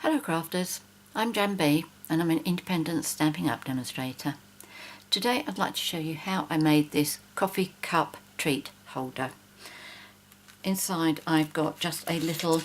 Hello crafters, I'm JanB and I'm an independent Stampin' Up demonstrator. Today I'd like to show you how I made this coffee cup treat holder. Inside I've got just a little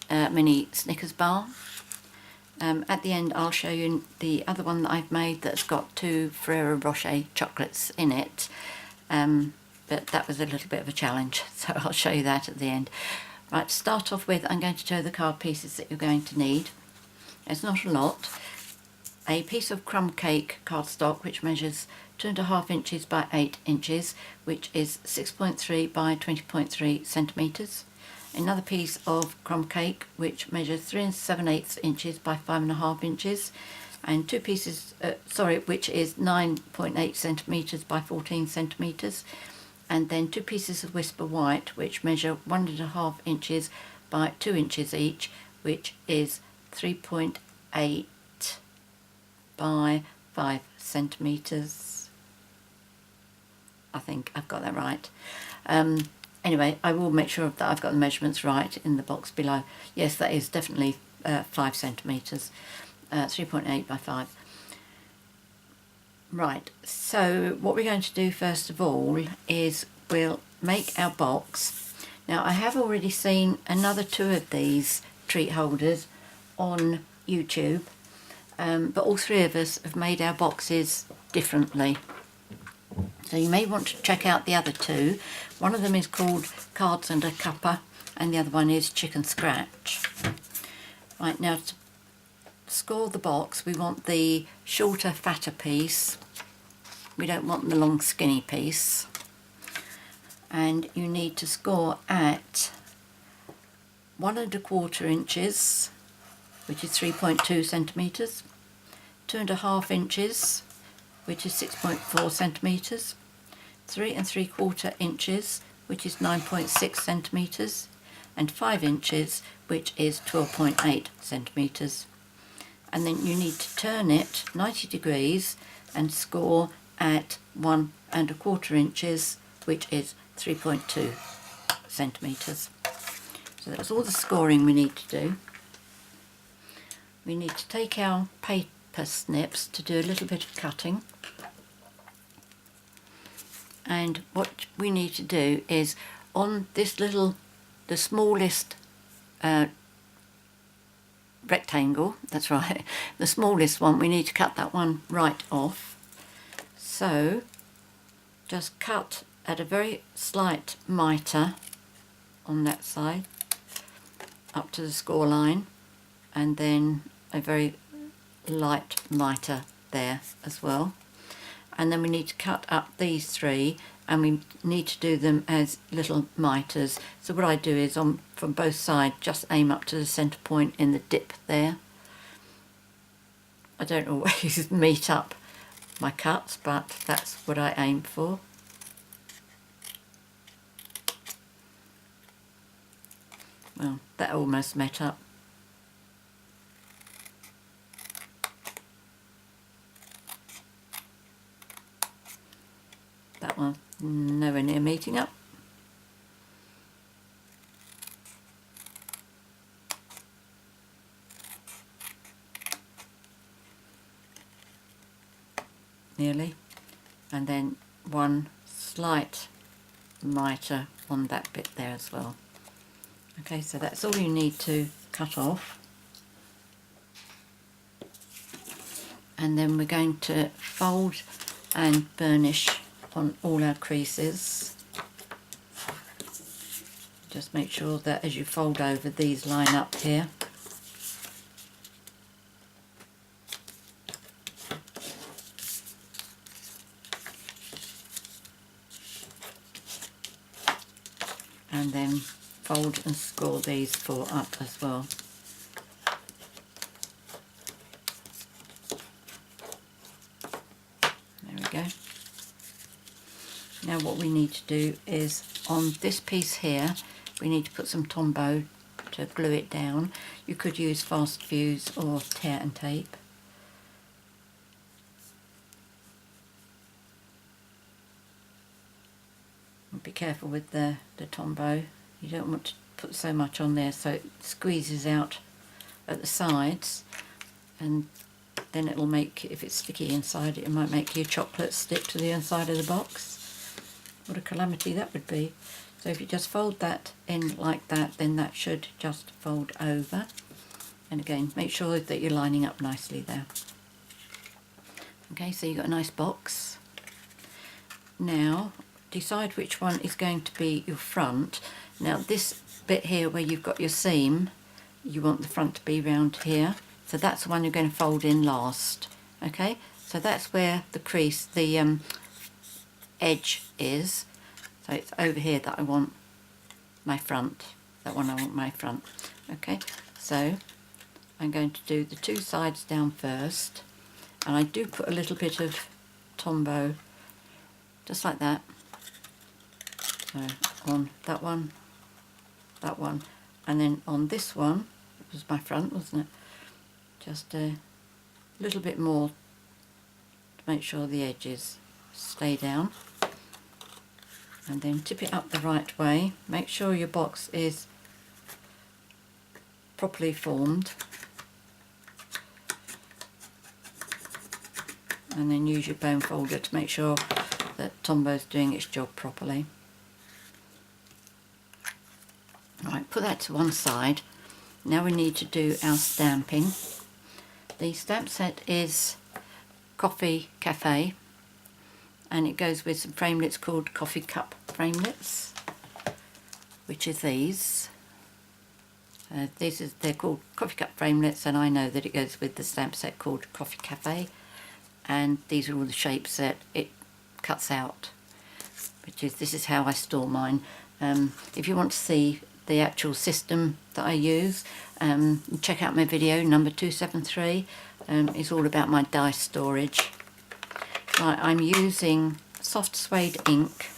mini Snickers bar. At the end I'll show you the other one that I've made that's got 2 Ferrero Rocher chocolates in it, but that was a little bit of a challenge, so I'll show you that at the end. Right, to start off with, I'm going to show the card pieces that you're going to need. It's not a lot. A piece of crumb cake cardstock which measures 2.5 inches by 8 inches, which is 6.3 by 20.3 centimetres. Another piece of crumb cake which measures 3 7/8 inches by 5.5 inches, and 2 pieces, which is 9.8 centimetres by 14 centimetres. And then 2 pieces of Whisper White which measure 1.5 inches by 2 inches each, which is 3.8 by 5 centimetres. I think I've got that right. Anyway, I will make sure that I've got the measurements right in the box below. Yes, that is definitely 5 centimetres, 3.8 by 5. Right, so what we're going to do first of all is we'll make our box. Now I have already seen another 2 of these treat holders on YouTube, but all 3 of us have made our boxes differently. So you may want to check out the other 2. One of them is called Cards and a Cuppa and the other one is Chicken Scratch. Right, now to score the box we want the shorter, fatter piece. We don't want the long skinny piece, and you need to score at 1.25 inches, which is 3.2 centimetres, 2.5 inches, which is 6.4 centimetres, 3 3/4 inches, which is 9.6 centimetres, and 5 inches, which is 12.8 centimetres. And then you need to turn it 90 degrees and score at 1.25 inches, which is 3.2 centimetres. So that's all the scoring we need to do. We need to take our paper snips to do a little bit of cutting. And what we need to do is on this little, the smallest rectangle, that's right, the smallest one, we need to cut that one right off. So just cut at a very slight mitre on that side up to the score line, and then a very light mitre there as well. And then we need to cut up these 3, and we need to do them as little mitres. So what I do is from both sides just aim up to the centre point in the dip there. I don't always meet up my cuts, but that's what I aim for. Well, that almost met up. That one nowhere near meeting up. Nearly. And then one slight mitre on that bit there as well. Okay, so that's all you need to cut off. And then we're going to fold and burnish on all our creases. Just make sure that as you fold over, these line up here. And then fold and score these 4 up as well. There we go. Now what we need to do is on this piece here we need to put some Tombow to glue it down. You could use fast fuse or tear and tape. Be careful with the Tombow. You don't want to put so much on there so it squeezes out at the sides, and then it'll make, if it's sticky inside, it might make your chocolate stick to the inside of the box. What a calamity that would be. So if you just fold that in like that, then that should just fold over. And again, make sure that you're lining up nicely there. Okay, so you've got a nice box. Now, decide which one is going to be your front. Now this bit here where you've got your seam, you want the front to be round here. So that's the one you're going to fold in last. Okay, so that's where the crease, the edge is. So it's over here that I want my front. That one I want my front. Okay, so I'm going to do the two sides down first. And I do put a little bit of Tombow, just like that. So on that one, and then on this one, it was my front, wasn't it? Just a little bit more to make sure the edges stay down. And then tip it up the right way. Make sure your box is properly formed. And then use your bone folder to make sure that Tombow's doing its job properly. Right, put that to one side. Now we need to do our stamping. The stamp set is Coffee Cafe, and it goes with some framelits called Coffee Cup Framelits, which is these. They're called Coffee Cup Framelits, and I know that it goes with the stamp set called Coffee Cafe. And these are all the shapes that it cuts out, this is how I store mine. If you want to see the actual system that I use, check out my video number 273. It's all about my die storage. Right, I'm using soft suede ink,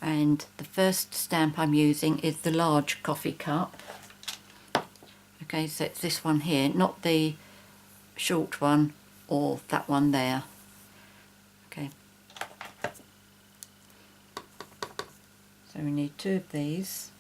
and the first stamp I'm using is the large coffee cup. Okay, so it's this one here, not the short one or that one there. Okay, so we need two of these.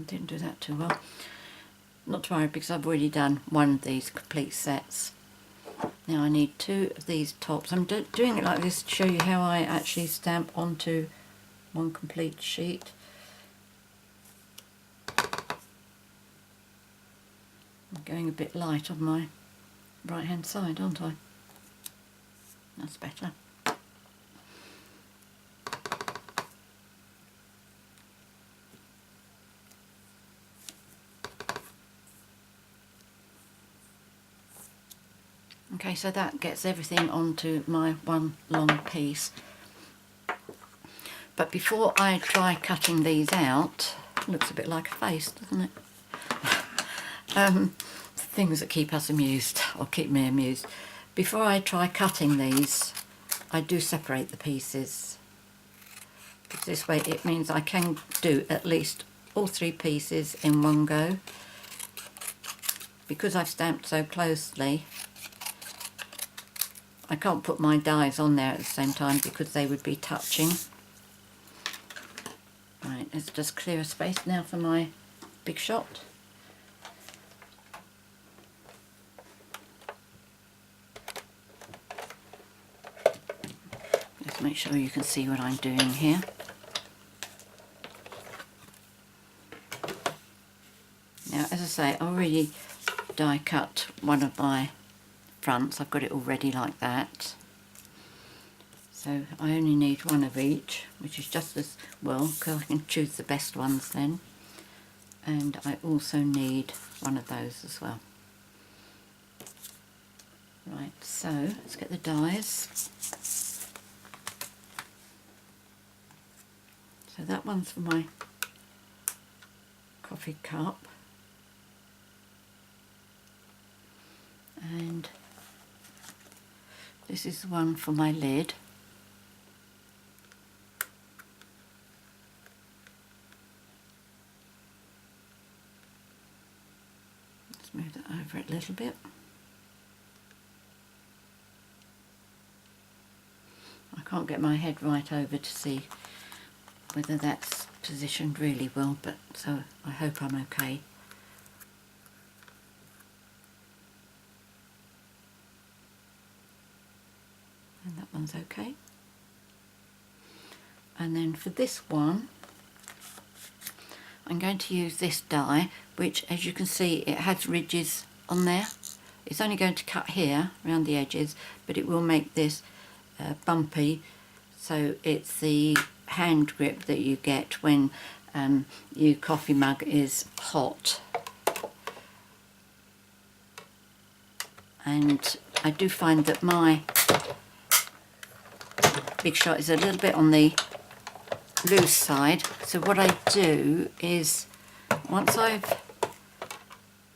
Didn't do that too well. Not to worry, because I've already done one of these complete sets. Now I need two of these tops. I'm doing it like this to show you how I actually stamp onto one complete sheet. I'm going a bit light on my right hand side, aren't I? That's better. Okay, so that gets everything onto my one long piece. But before I try cutting these out, it looks a bit like a face, doesn't it? Things that keep us amused, or keep me amused. Before I try cutting these, I do separate the pieces. This way it means I can do at least all three pieces in one go. Because I've stamped so closely, I can't put my dies on there at the same time because they would be touching. Right, let's just clear a space now for my big shot. Let's make sure you can see what I'm doing here. Now, as I say, I already die cut one of my fronts. I've got it already like that. So I only need one of each, which is just as well, because I can choose the best ones then. And I also need one of those as well. Right, so let's get the dies. So that one's for my coffee cup. And this is the one for my lid. Let's move that over a little bit. can't get my head right over to see whether that's positioned really well, but so I hope I'm okay. And that one's okay. And then for this one, I'm going to use this die, which, as you can see, it has ridges on there. It's only going to cut here around the edges, but it will make this bumpy, so it's the hand grip that you get when your coffee mug is hot. And I do find that my Big Shot is a little bit on the loose side, so what I do is, once I've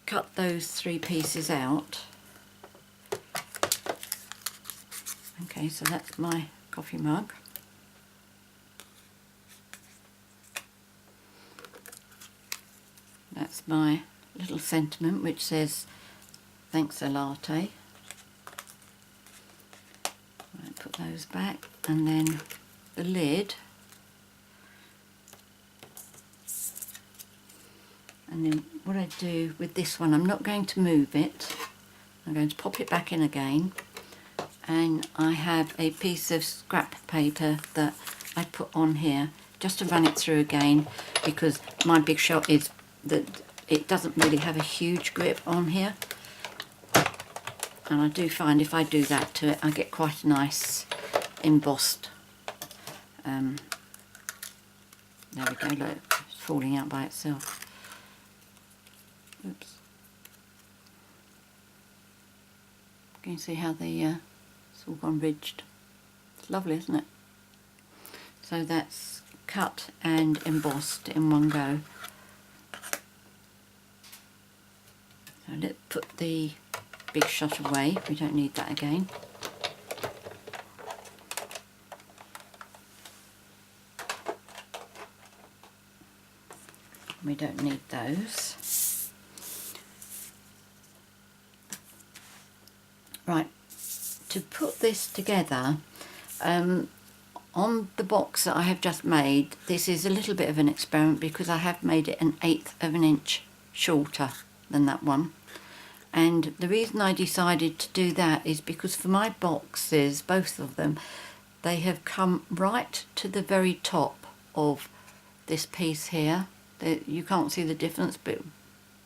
cut those 3 pieces out, okay, so that's my coffee mug. That's my little sentiment which says thanks a latte. Right, put those back, and then the lid, and then what I do with this one, I'm not going to move it, I'm going to pop it back in again, and I have a piece of scrap paper that I put on here just to run it through again, because my Big Shot is that it doesn't really have a huge grip on here, and I do find if I do that to it I get quite a nice embossed, there we go, look, it's falling out by itself. Oops. Can you see how the it's all gone ridged? It's lovely, isn't it? So that's cut and embossed in one go. So let's put the Big Shot away, we don't need that again. We don't need those. Right, to put this together, on the box that I have just made, this is a little bit of an experiment because I have made it 1/8 of an inch shorter than that one. And the reason I decided to do that is because for my boxes, both of them, they have come right to the very top of this piece here. You can't see the difference, but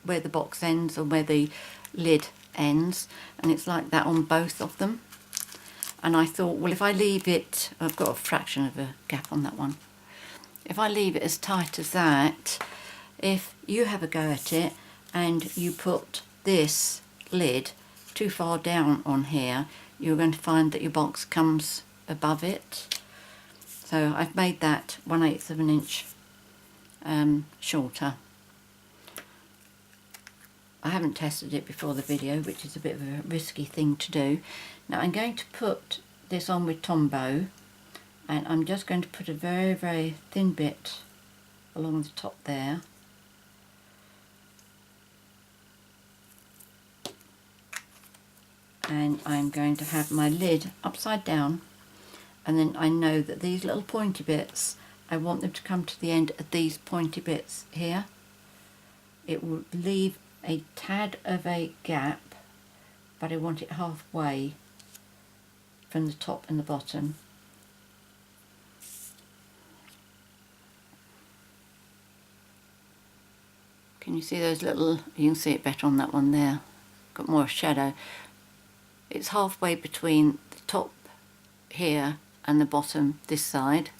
where the box ends or where the lid ends, and it's like that on both of them. And I thought, well, if I leave it, I've got a fraction of a gap on that one. If I leave it as tight as that, if you have a go at it and you put this lid too far down on here, you're going to find that your box comes above it. So I've made that 1/8 of an inch shorter. I haven't tested it before the video, which is a bit of a risky thing to do. Now I'm going to put this on with Tombow, and I'm just going to put a very, very thin bit along the top there. And I'm going to have my lid upside down, and then I know that these little pointy bits, I want them to come to the end of these pointy bits here. It will leave a tad of a gap, but I want it halfway from the top and the bottom. Can you see those little, you can see it better on that one there, got more shadow. It's halfway between the top here and the bottom this side,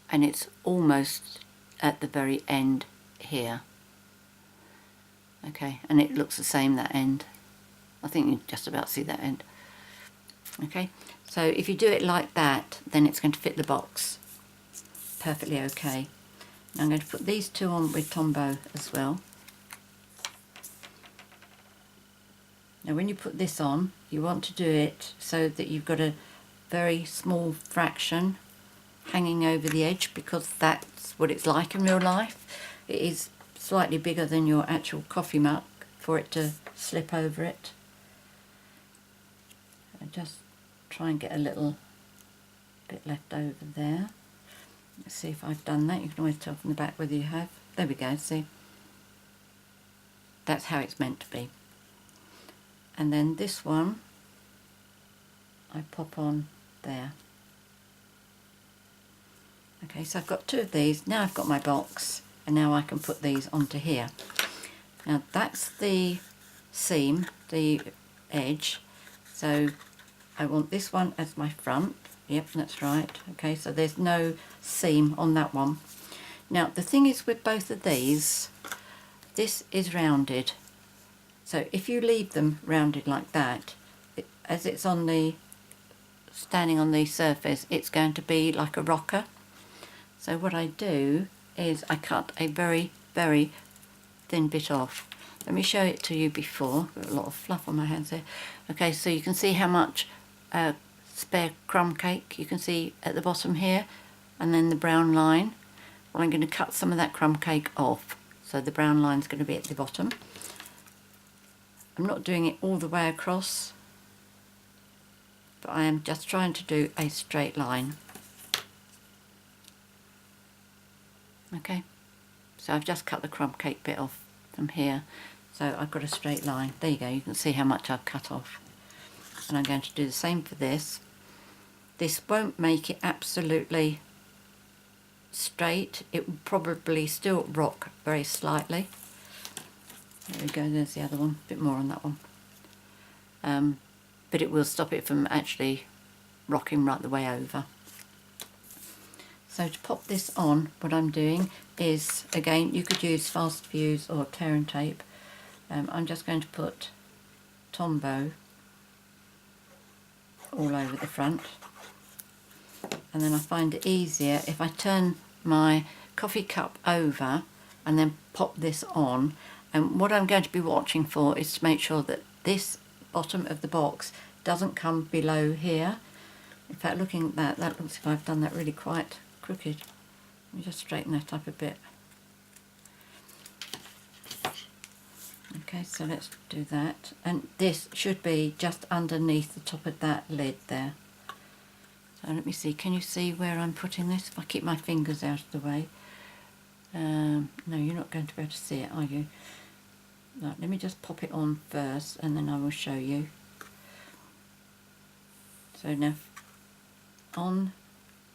and it's almost at the very end here. Okay, and it looks the same that end. I think you can just about see that end. Okay, so if you do it like that, then it's going to fit the box perfectly okay. Now I'm going to put these two on with Tombow as well. Now when you put this on, you want to do it so that you've got a very small fraction hanging over the edge, because that's what it's like in real life. It is slightly bigger than your actual coffee mug for it to slip over it. And just try and get a little bit left over there. Let's see if I've done that. You can always tell from the back whether you have. There we go, see? That's how it's meant to be. And then this one I pop on there. Okay, so I've got two of these. Now I've got my box, and now I can put these onto here. Now that's the seam, the edge, so I want this one as my front. Yep, that's right. Okay, so there's no seam on that one. Now the thing is with both of these, this is rounded, so if you leave them rounded like that, as it's on the standing on the surface, it's going to be like a rocker. So what I do is I cut a very, very thin bit off. Let me show it to you before. Got a lot of fluff on my hands here. Okay, so you can see how much spare crumb cake you can see at the bottom here, and then the brown line. Well, I'm going to cut some of that crumb cake off, so the brown line is going to be at the bottom. I'm not doing it all the way across, but I am just trying to do a straight line. Okay, so I've just cut the crumb cake bit off from here, so I've got a straight line. There you go, you can see how much I've cut off. And I'm going to do the same for this. This won't make it absolutely straight, it will probably still rock very slightly. There we go, there's the other one, a bit more on that one. But it will stop it from actually rocking right the way over. So to pop this on, what I'm doing is, again, you could use fast fuse or tear and tape. I'm just going to put Tombow all over the front. And then I find it easier if I turn my coffee cup over and then pop this on. And what I'm going to be watching for is to make sure that this bottom of the box doesn't come below here. In fact, looking at that, that looks like I've done that really quite crooked. Let me just straighten that up a bit. Okay, so let's do that. And this should be just underneath the top of that lid there. So let me see, can you see where I'm putting this? If I keep my fingers out of the way. No, you're not going to be able to see it, are you? Right, let me just pop it on first and then I will show you. So now, on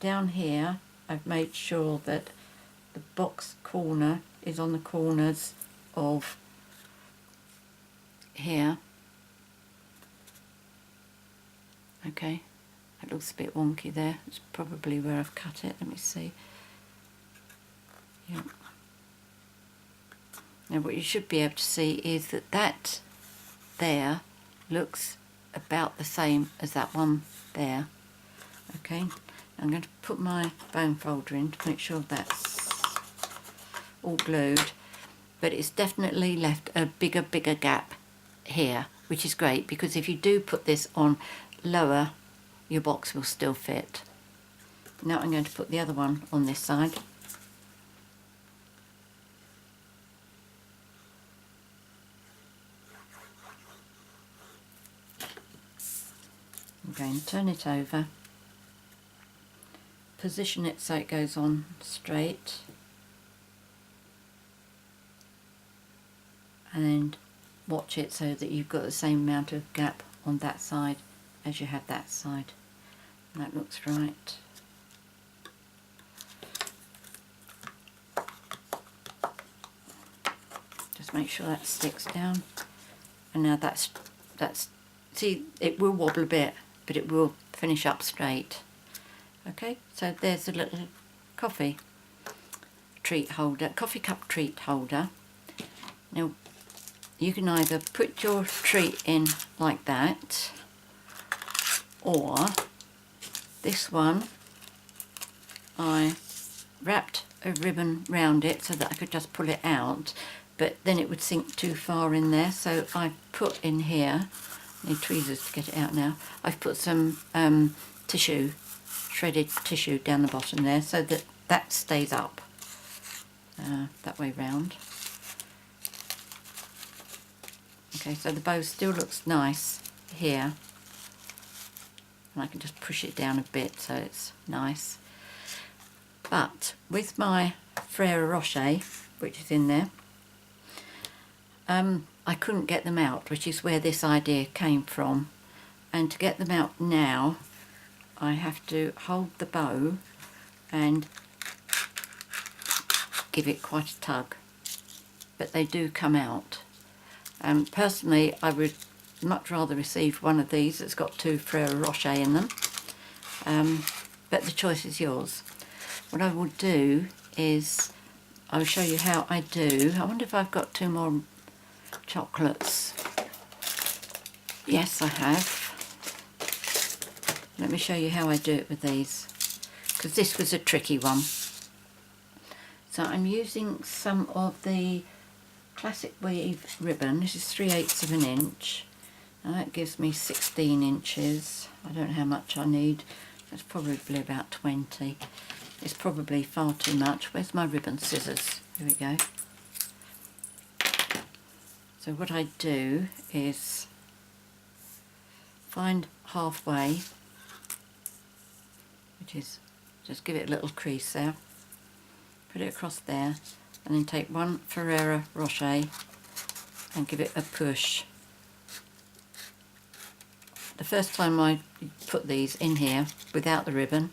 down here, I've made sure that the box corner is on the corners of here. Okay, that looks a bit wonky there. It's probably where I've cut it. Let me see. Yeah. Now what you should be able to see is that that there looks about the same as that one there. Okay, I'm going to put my bone folder in to make sure that's all glued, but it's definitely left a bigger gap here, which is great because if you do put this on lower, your box will still fit. Now I'm going to put the other one on this side. I'm going to turn it over, position it so it goes on straight, and watch it so that you've got the same amount of gap on that side as you have that side. And that looks right. Just make sure that sticks down. And now that's see, it will wobble a bit, but it will finish up straight. Okay, so there's a little coffee treat holder, coffee cup treat holder. Now you can either put your treat in like that, or this one I wrapped a ribbon round it so that I could just pull it out, but then it would sink too far in there, so I put in here, I need tweezers to get it out now, I've put some tissue, shredded tissue down the bottom there so that that stays up that way round. Okay, so the bow still looks nice here. and I can just push it down a bit so it's nice. But with my Ferrero Rocher, which is in there, I couldn't get them out, which is where this idea came from. And to get them out now, I have to hold the bow and give it quite a tug, but they do come out. Personally, I would much rather receive one of these that's got 2 Ferrero Rocher in them, but the choice is yours. What I will do is I'll show you how I do. I wonder if I've got 2 more chocolates. Yes, I have. Let me show you how I do it with these, because this was a tricky one. So I'm using some of the Classic Weave ribbon. This is 3/8 of an inch, and that gives me 16 inches. I don't know how much I need. That's probably about 20. It's probably far too much. Where's my ribbon scissors? Here we go. So what I do is find halfway, which is just give it a little crease there, put it across there, and then take 1 Ferrero Rocher and give it a push. The first time I put these in here without the ribbon,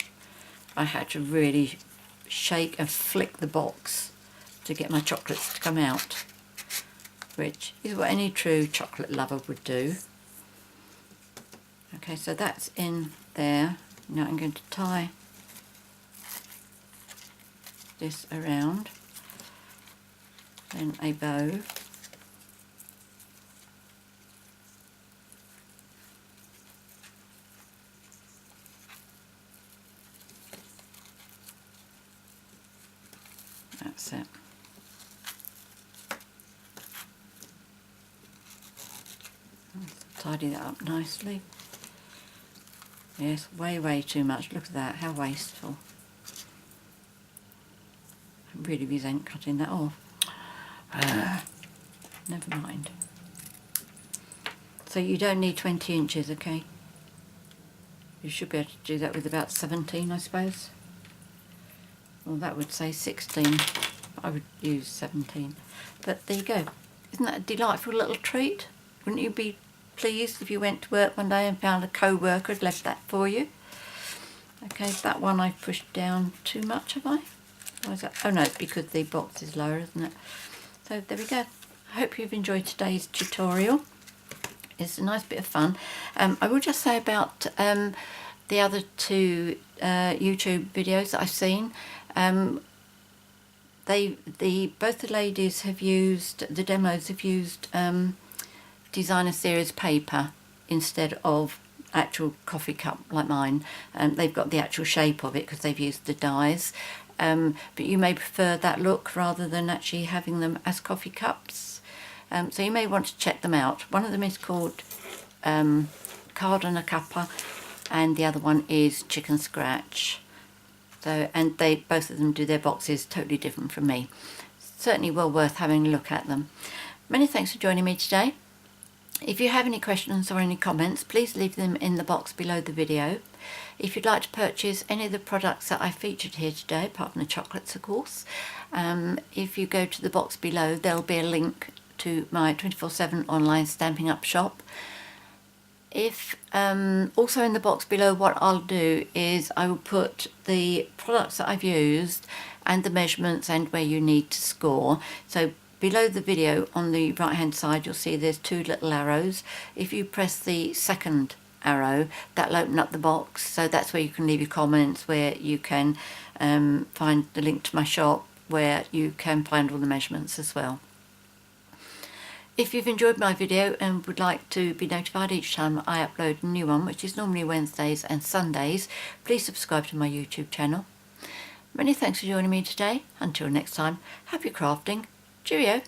I had to really shake and flick the box to get my chocolates to come out, which is what any true chocolate lover would do. Okay, so that's in there. Now I'm going to tie this around, then a bow, that's it. Tidy that up nicely. Yes, way too much. Look at that, how wasteful. I really resent cutting that off. Never mind. So you don't need 20 inches, okay? You should be able to do that with about 17, I suppose. Well, that would say 16. I would use 17. But there you go. Isn't that a delightful little treat? Wouldn't you be pleased if you went to work one day and found a co-worker had left that for you? Okay, that one I pushed down too much, have I? Why is that? Oh no, it's because the box is lower, isn't it? So there we go. I hope you've enjoyed today's tutorial. It's a nice bit of fun. I will just say about the other 2 YouTube videos that I've seen. Both the ladies have used, the demos have used designer series paper instead of actual coffee cup like mine. They've got the actual shape of it because they've used the dies. But you may prefer that look rather than actually having them as coffee cups. So you may want to check them out. One of them is called Card and a Cuppa, and the other one is Chicken Scratch. So, and both of them do their boxes totally different from me. Certainly well worth having a look at them. Many thanks for joining me today. If you have any questions or any comments, please leave them in the box below the video. If you'd like to purchase any of the products that I featured here today, apart from the chocolates of course, if you go to the box below, there'll be a link to my 24/7 online Stampin' Up shop. If also in the box below, what I'll do is I will put the products that I've used and the measurements and where you need to score. So below the video on the right hand side you'll see there's 2 little arrows. If you press the second arrow, that'll open up the box, so that's where you can leave your comments, where you can find the link to my shop, where you can find all the measurements as well. If you've enjoyed my video and would like to be notified each time I upload a new one, which is normally Wednesdays and Sundays, please subscribe to my YouTube channel. Many thanks for joining me today. Until next time, happy crafting. Cheerio.